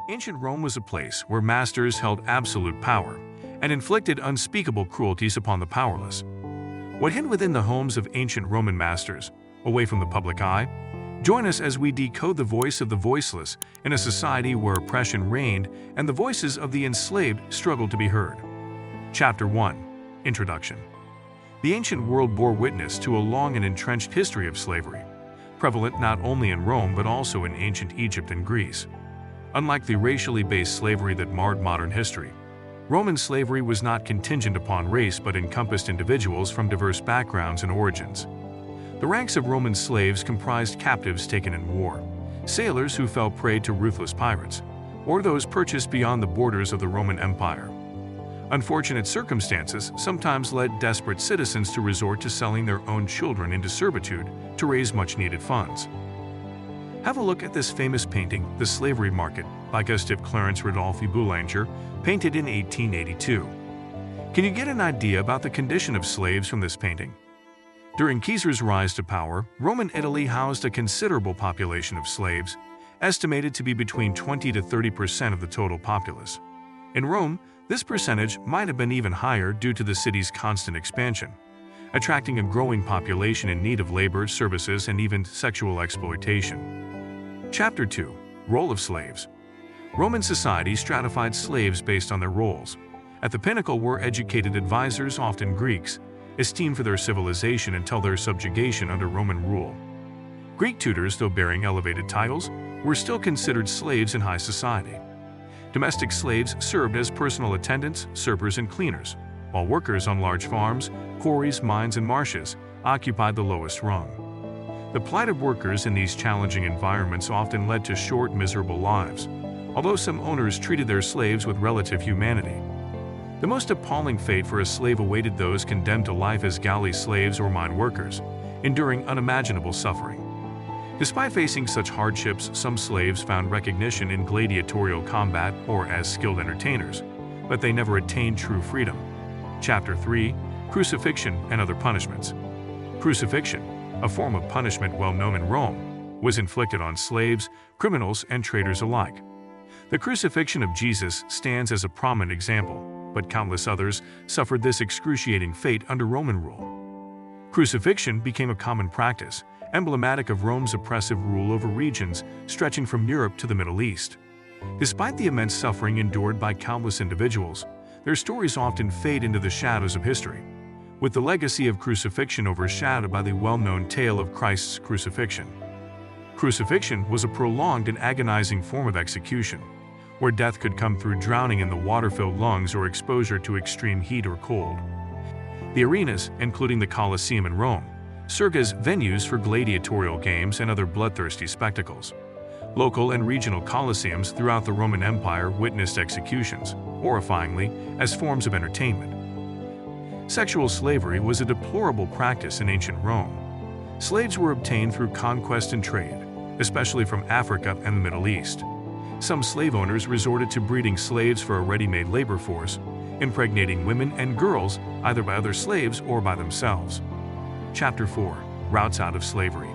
Ancient Rome was a place where masters held absolute power and inflicted unspeakable cruelties upon the powerless. What hid within the homes of ancient Roman masters, away from the public eye? Join us as we decode the voice of the voiceless in a society where oppression reigned and the voices of the enslaved struggled to be heard. Chapter 1. Introduction. The ancient world bore witness to a long and entrenched history of slavery, prevalent not only in Rome but also in ancient Egypt and Greece. Unlike the racially based slavery that marred modern history, Roman slavery was not contingent upon race but encompassed individuals from diverse backgrounds and origins. The ranks of Roman slaves comprised captives taken in war, sailors who fell prey to ruthless pirates, or those purchased beyond the borders of the Roman Empire. Unfortunate circumstances sometimes led desperate citizens to resort to selling their own children into servitude to raise much-needed funds. Have a look at this famous painting, The Slavery Market, by Gustave Clarence Rodolphe Boulanger, painted in 1882. Can you get an idea about the condition of slaves from this painting? During Caesar's rise to power, Roman Italy housed a considerable population of slaves, estimated to be between 20 to 30% of the total populace. In Rome, this percentage might have been even higher due to the city's constant expansion, attracting a growing population in need of labor, services, and even sexual exploitation. Chapter 2. Role of slaves. Roman society stratified slaves based on their roles. At the pinnacle were educated advisors, often Greeks, esteemed for their civilization until their subjugation under Roman rule. Greek tutors, though bearing elevated titles, were still considered slaves in high society. Domestic slaves served as personal attendants, servers, and cleaners, while workers on large farms, quarries, mines, and marshes occupied the lowest rung. The plight of workers in these challenging environments often led to short, miserable lives, although some owners treated their slaves with relative humanity. The most appalling fate for a slave awaited those condemned to life as galley slaves or mine workers, enduring unimaginable suffering. Despite facing such hardships, some slaves found recognition in gladiatorial combat or as skilled entertainers, but they never attained true freedom. Chapter 3. Crucifixion and other punishments. Crucifixion, a form of punishment well known in Rome, was inflicted on slaves, criminals, and traitors alike. The crucifixion of Jesus stands as a prominent example, but countless others suffered this excruciating fate under Roman rule. Crucifixion became a common practice, emblematic of Rome's oppressive rule over regions stretching from Europe to the Middle East. Despite the immense suffering endured by countless individuals, their stories often fade into the shadows of history, with the legacy of crucifixion overshadowed by the well-known tale of Christ's crucifixion. Crucifixion was a prolonged and agonizing form of execution, where death could come through drowning in the water-filled lungs or exposure to extreme heat or cold. The arenas, including the Colosseum in Rome, served as venues for gladiatorial games and other bloodthirsty spectacles. Local and regional colosseums throughout the Roman Empire witnessed executions, horrifyingly, as forms of entertainment. Sexual slavery was a deplorable practice in ancient Rome. Slaves were obtained through conquest and trade, especially from Africa and the Middle East. Some slave owners resorted to breeding slaves for a ready-made labor force, impregnating women and girls either by other slaves or by themselves. Chapter 4. Routes out of slavery.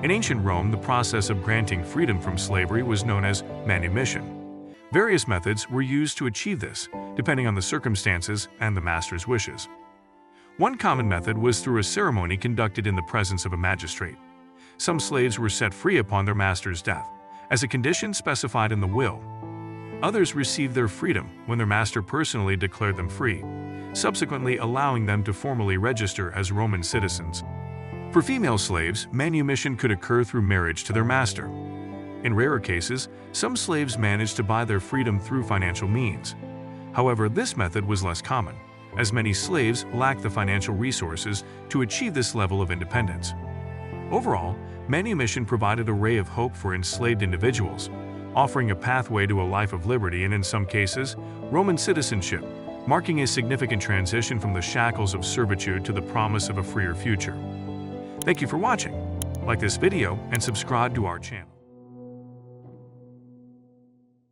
In ancient Rome, the process of granting freedom from slavery was known as manumission. Various methods were used to achieve this, depending on the circumstances and the master's wishes. One common method was through a ceremony conducted in the presence of a magistrate. Some slaves were set free upon their master's death, as a condition specified in the will. Others received their freedom when their master personally declared them free, subsequently allowing them to formally register as Roman citizens. For female slaves, manumission could occur through marriage to their master. In rarer cases, some slaves managed to buy their freedom through financial means. However, this method was less common, as many slaves lacked the financial resources to achieve this level of independence. Overall, manumission provided a ray of hope for enslaved individuals, offering a pathway to a life of liberty and, in some cases, Roman citizenship, marking a significant transition from the shackles of servitude to the promise of a freer future. Thank you for watching. Like this video and subscribe to our channel.